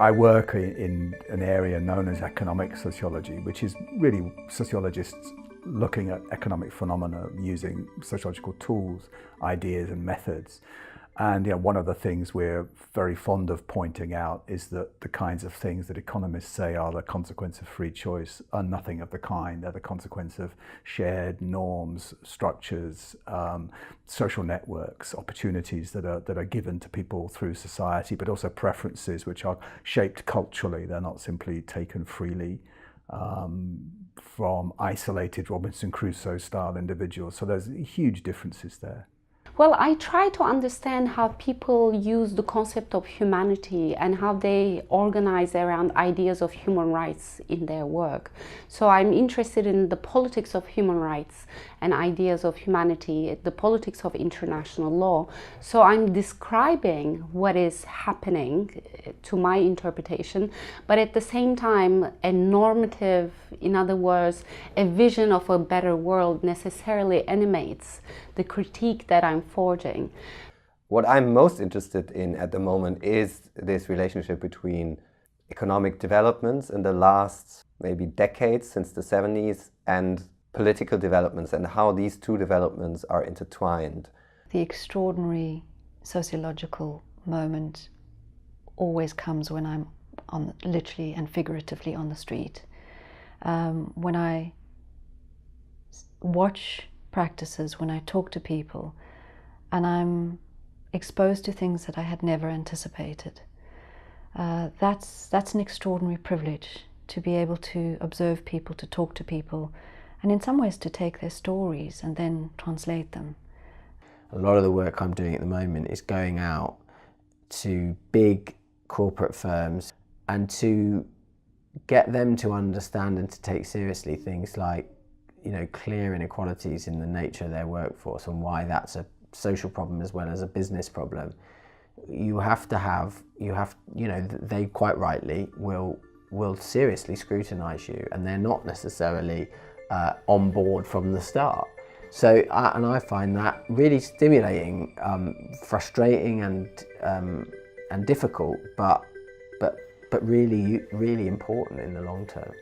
I work in an area known as economic sociology, which is really sociologists looking at economic phenomena using sociological tools, ideas and methods. And one of the things we're very fond of pointing out is that the kinds of things that economists say are the consequence of free choice are nothing of the kind. They're the consequence of shared norms, structures, social networks, opportunities that are given to people through society, but also preferences which are shaped culturally. They're not simply taken freely from isolated Robinson Crusoe style individuals. So there's huge differences there. Well, I try to understand how people use the concept of humanity and how they organize around ideas of human rights in their work. So I'm interested in the politics of human rights and ideas of humanity, the politics of international law. So I'm describing what is happening to my interpretation, but at the same time, a normative, in other words, a vision of a better world necessarily animates the critique that I'm forging. What I'm most interested in at the moment is this relationship between economic developments in the last maybe decades, since the 70s, and political developments, and how these two developments are intertwined. The extraordinary sociological moment always comes when I'm literally and figuratively on the street. When I watch practices, when I talk to people, and I'm exposed to things that I had never anticipated. That's an extraordinary privilege, to be able to observe people, to talk to people, and in some ways to take their stories and then translate them. A lot of the work I'm doing at the moment is going out to big corporate firms and to get them to understand and to take seriously things like clear inequalities in the nature of their workforce and why that's a social problem as well as a business problem. They quite rightly will seriously scrutinise you, and they're not necessarily on board from the start. So, I find that really stimulating, frustrating and difficult, but really important in the long term.